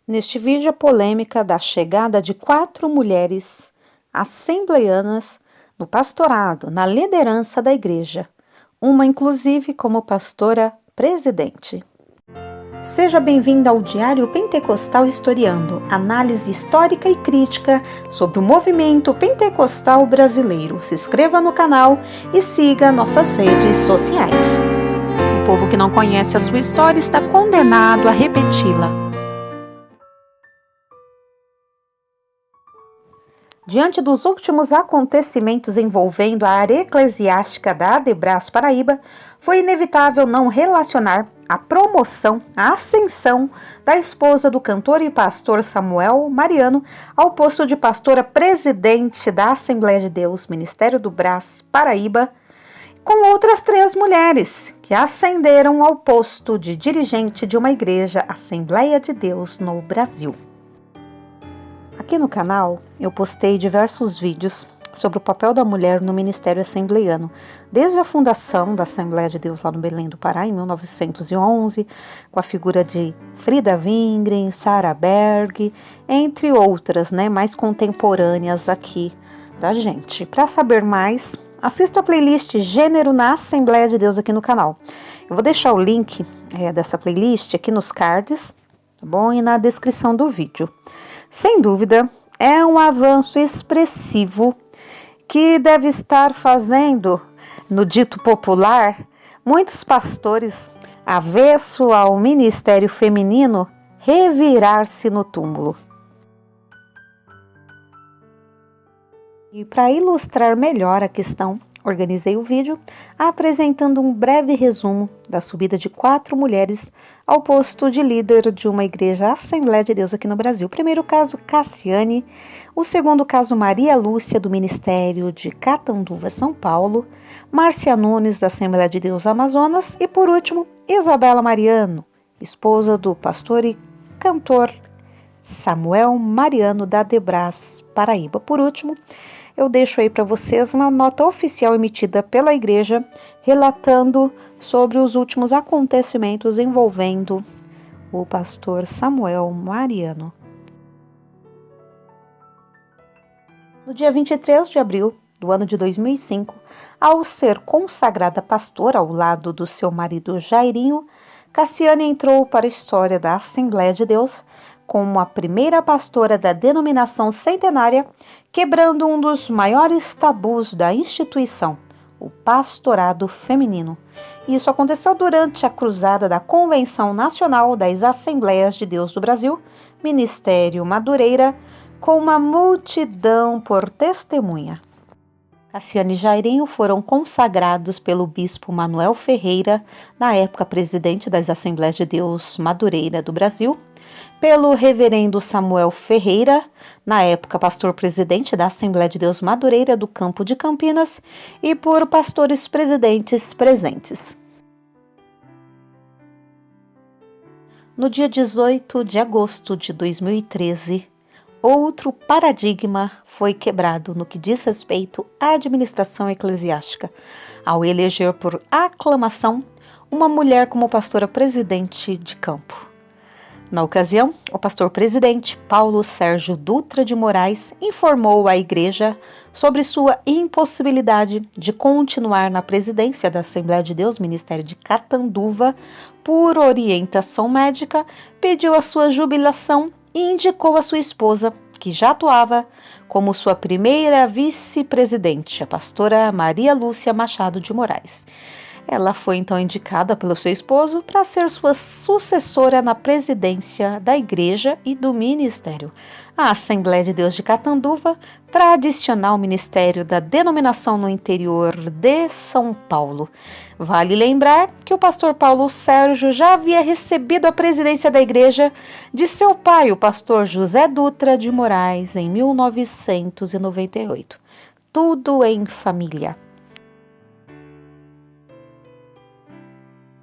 Neste vídeo, a polêmica da chegada de 4 mulheres assembleianas no pastorado, na liderança da igreja, uma inclusive como pastora presidente. Seja bem-vindo ao Diário Pentecostal Historiando, análise histórica e crítica sobre o movimento pentecostal brasileiro. Se inscreva no canal e siga nossas redes sociais. O povo que não conhece a sua história está condenado a repeti-la. Diante dos últimos acontecimentos envolvendo a área eclesiástica da Adebras Paraíba, foi inevitável não relacionar a promoção, a ascensão da esposa do cantor e pastor Samuel Mariano ao posto de pastora presidente da Assembleia de Deus, Ministério do Brás Paraíba, com outras 3 mulheres que ascenderam ao posto de dirigente de uma igreja Assembleia de Deus no Brasil. Aqui no canal eu postei diversos vídeos sobre o papel da mulher no ministério assembleiano, desde a fundação da Assembleia de Deus lá no Belém do Pará, em 1911, com a figura de Frida Wingren, Sarah Berg, entre outras, mais contemporâneas aqui da gente. Para saber mais, assista a playlist Gênero na Assembleia de Deus aqui no canal. Eu vou deixar o link dessa playlist aqui nos cards, tá bom? E na descrição do vídeo. Sem dúvida, é um avanço expressivo que deve estar fazendo, no dito popular, muitos pastores, avesso ao ministério feminino, revirar-se no túmulo. E para ilustrar melhor a questão, organizei o vídeo apresentando um breve resumo da subida de 4 mulheres ao posto de líder de uma igreja Assembleia de Deus aqui no Brasil. O primeiro caso, Cassiane. O segundo caso, Maria Lúcia, do Ministério de Catanduva, São Paulo. Márcia Nunes, da Assembleia de Deus Amazonas. E por último, Isabela Mariano, esposa do pastor e cantor Samuel Mariano, da Adebras Paraíba. Por último, eu deixo aí para vocês uma nota oficial emitida pela igreja relatando sobre os últimos acontecimentos envolvendo o pastor Samuel Mariano. No dia 23 de abril do ano de 2005, ao ser consagrada pastora ao lado do seu marido Jairinho, Cassiane entrou para a história da Assembleia de Deus como a primeira pastora da denominação centenária, quebrando um dos maiores tabus da instituição, o pastorado feminino. Isso aconteceu durante a cruzada da Convenção Nacional das Assembleias de Deus do Brasil, Ministério Madureira, com uma multidão por testemunha. Cassiane e Jairinho foram consagrados pelo bispo Manuel Ferreira, na época presidente das Assembleias de Deus Madureira do Brasil, pelo reverendo Samuel Ferreira, na época pastor-presidente da Assembleia de Deus Madureira do Campo de Campinas, e por pastores presidentes presentes. No dia 18 de agosto de 2013, outro paradigma foi quebrado no que diz respeito à administração eclesiástica, ao eleger por aclamação uma mulher como pastora presidente de campo. Na ocasião, o pastor-presidente Paulo Sérgio Dutra de Moraes informou à igreja sobre sua impossibilidade de continuar na presidência da Assembleia de Deus, Ministério de Catanduva, por orientação médica, pediu a sua jubilação e indicou a sua esposa, que já atuava como sua primeira vice-presidente, a pastora Maria Lúcia Machado de Moraes. Ela foi então indicada pelo seu esposo para ser sua sucessora na presidência da igreja e do ministério. A Assembleia de Deus de Catanduva, tradicional ministério da denominação no interior de São Paulo. Vale lembrar que o pastor Paulo Sérgio já havia recebido a presidência da igreja de seu pai, o pastor José Dutra de Moraes, em 1998. Tudo em família.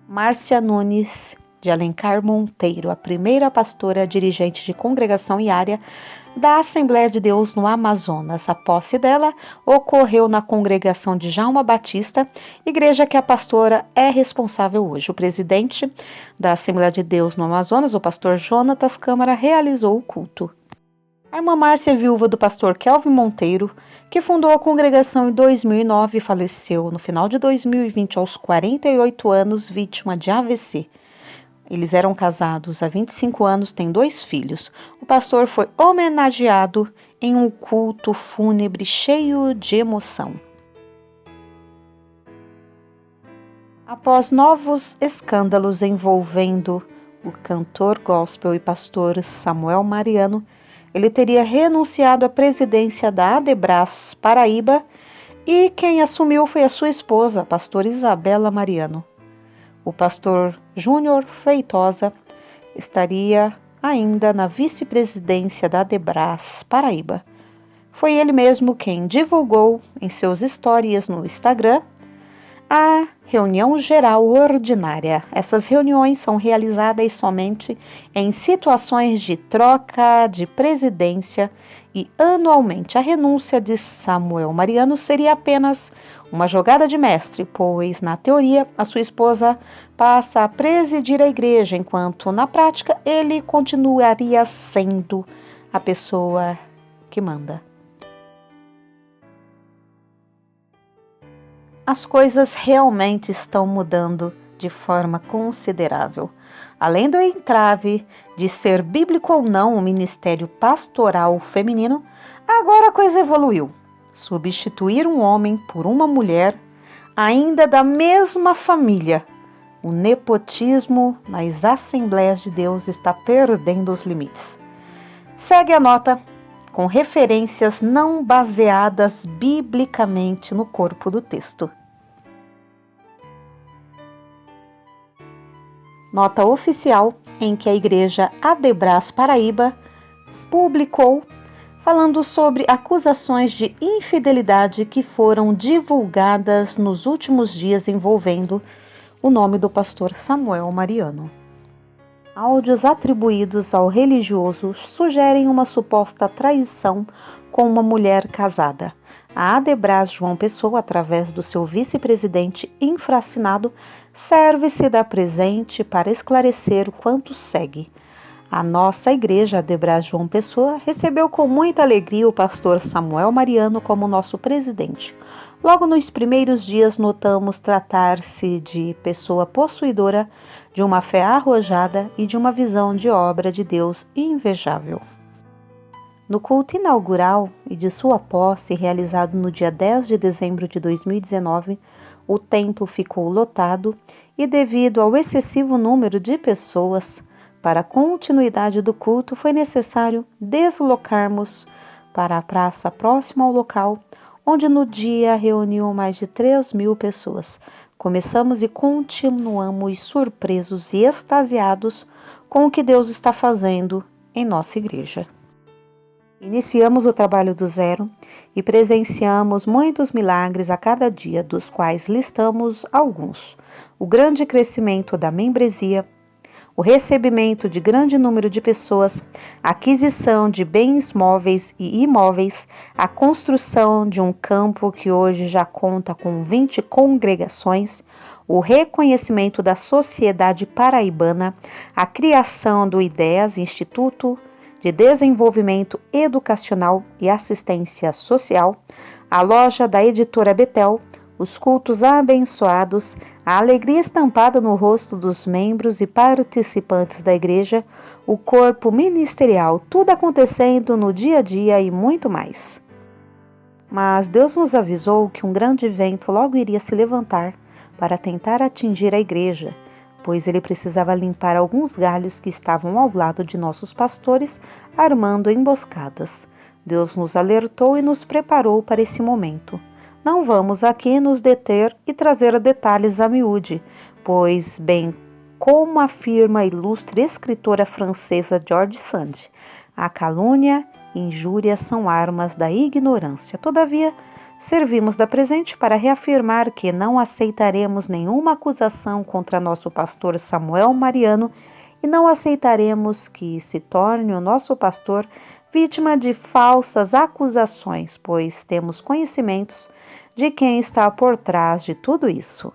Márcia Nunes, de Alencar Monteiro, a primeira pastora dirigente de congregação e área da Assembleia de Deus no Amazonas. A posse dela ocorreu na congregação de Djalma Batista, igreja que a pastora é responsável hoje. O presidente da Assembleia de Deus no Amazonas, o pastor Jonatas Câmara, realizou o culto. A irmã Márcia é viúva do pastor Kelvin Monteiro, que fundou a congregação em 2009 e faleceu no final de 2020 aos 48 anos, vítima de AVC. Eles eram casados há 25 anos, têm 2 filhos. O pastor foi homenageado em um culto fúnebre cheio de emoção. Após novos escândalos envolvendo o cantor gospel e pastor Samuel Mariano, ele teria renunciado à presidência da Adebras Paraíba e quem assumiu foi a sua esposa, a pastora Isabela Mariano. O pastor Júnior Feitosa estaria ainda na vice-presidência da Adebras Paraíba. Foi ele mesmo quem divulgou em seus stories no Instagram a reunião geral ordinária. Essas reuniões são realizadas somente em situações de troca de presidência e anualmente a renúncia de Samuel Mariano seria apenas uma jogada de mestre, pois na teoria a sua esposa passa a presidir a igreja, enquanto na prática ele continuaria sendo a pessoa que manda. As coisas realmente estão mudando de forma considerável. Além do entrave de ser bíblico ou não o ministério pastoral feminino, agora a coisa evoluiu. Substituir um homem por uma mulher, ainda da mesma família. O nepotismo nas Assembleias de Deus está perdendo os limites. Segue a nota com referências não baseadas biblicamente no corpo do texto. Nota oficial em que a Igreja Adebras Paraíba publicou falando sobre acusações de infidelidade que foram divulgadas nos últimos dias envolvendo o nome do pastor Samuel Mariano. Áudios atribuídos ao religioso sugerem uma suposta traição com uma mulher casada. A Adebras João Pessoa, através do seu vice-presidente infracinado, serve-se da presente para esclarecer o quanto segue. A nossa igreja, Adebras João Pessoa, recebeu com muita alegria o pastor Samuel Mariano como nosso presidente. Logo nos primeiros dias notamos tratar-se de pessoa possuidora de uma fé arrojada e de uma visão de obra de Deus invejável. No culto inaugural e de sua posse, realizado no dia 10 de dezembro de 2019, o templo ficou lotado e, devido ao excessivo número de pessoas, para a continuidade do culto foi necessário deslocarmos para a praça próxima ao local, onde no dia reuniu mais de 3.000 pessoas. Começamos e continuamos surpresos e extasiados com o que Deus está fazendo em nossa igreja. Iniciamos o trabalho do zero e presenciamos muitos milagres a cada dia, dos quais listamos alguns: o grande crescimento da membresia, o recebimento de grande número de pessoas, a aquisição de bens móveis e imóveis, a construção de um campo que hoje já conta com 20 congregações, o reconhecimento da sociedade paraibana, a criação do IDEAS, Instituto de Desenvolvimento Educacional e Assistência Social, a loja da editora Betel, os cultos abençoados, a alegria estampada no rosto dos membros e participantes da igreja, o corpo ministerial, tudo acontecendo no dia a dia e muito mais. Mas Deus nos avisou que um grande vento logo iria se levantar para tentar atingir a igreja, pois ele precisava limpar alguns galhos que estavam ao lado de nossos pastores, armando emboscadas. Deus nos alertou e nos preparou para esse momento. Não vamos aqui nos deter e trazer detalhes a miúde, pois, bem como afirma a ilustre escritora francesa George Sand, a calúnia e injúria são armas da ignorância. Todavia, servimos da presente para reafirmar que não aceitaremos nenhuma acusação contra nosso pastor Samuel Mariano e não aceitaremos que se torne o nosso pastor vítima de falsas acusações, pois temos conhecimentos de quem está por trás de tudo isso.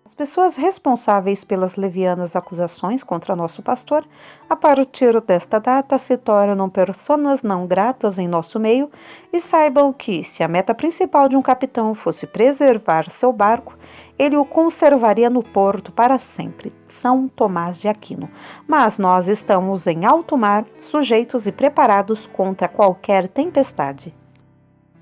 As pessoas responsáveis pelas levianas acusações contra nosso pastor, a partir desta data, se tornam pessoas não gratas em nosso meio e saibam que, se a meta principal de um capitão fosse preservar seu barco, ele o conservaria no porto para sempre. São Tomás de Aquino. Mas nós estamos em alto mar, sujeitos e preparados contra qualquer tempestade.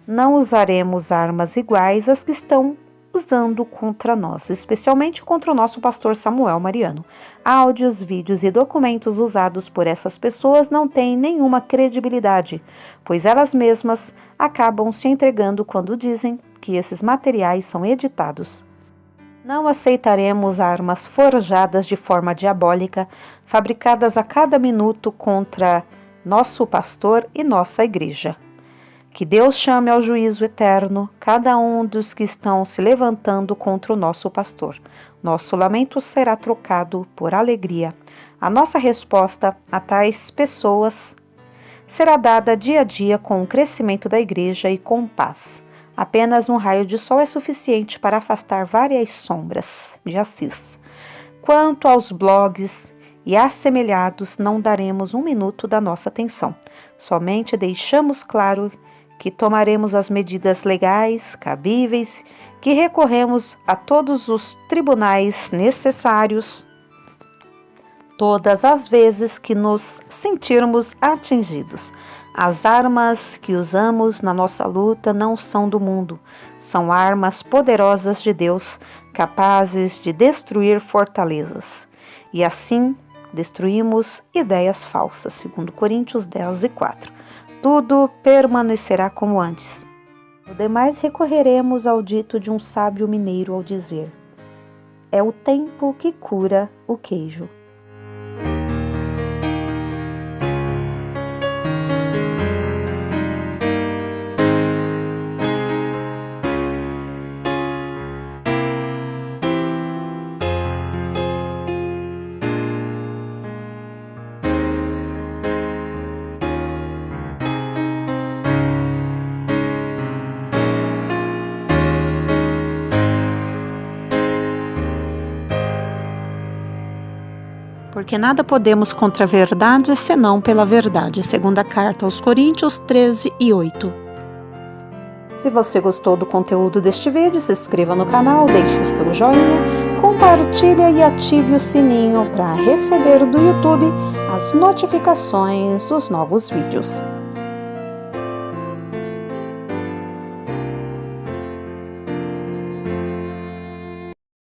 Não usaremos armas iguais às que estão usando contra nós, especialmente contra o nosso pastor Samuel Mariano. Áudios, vídeos e documentos usados por essas pessoas não têm nenhuma credibilidade, pois elas mesmas acabam se entregando quando dizem que esses materiais são editados. Não aceitaremos armas forjadas de forma diabólica, fabricadas a cada minuto contra nosso pastor e nossa igreja. Que Deus chame ao juízo eterno cada um dos que estão se levantando contra o nosso pastor. Nosso lamento será trocado por alegria. A nossa resposta a tais pessoas será dada dia a dia com o crescimento da igreja e com paz. Apenas um raio de sol é suficiente para afastar várias sombras de Assis. Quanto aos blogs e assemelhados, não daremos um minuto da nossa atenção. Somente deixamos claro que tomaremos as medidas legais, cabíveis, que recorremos a todos os tribunais necessários, todas as vezes que nos sentirmos atingidos. As armas que usamos na nossa luta não são do mundo, são armas poderosas de Deus, capazes de destruir fortalezas. E assim, destruímos ideias falsas, segundo Coríntios 10:4. Tudo permanecerá como antes. No demais, recorreremos ao dito de um sábio mineiro ao dizer: é o tempo que cura o queijo. Porque nada podemos contra a verdade, senão pela verdade. Segunda carta aos Coríntios 13:8. Se você gostou do conteúdo deste vídeo, se inscreva no canal, deixe o seu joinha, compartilhe e ative o sininho para receber do YouTube as notificações dos novos vídeos.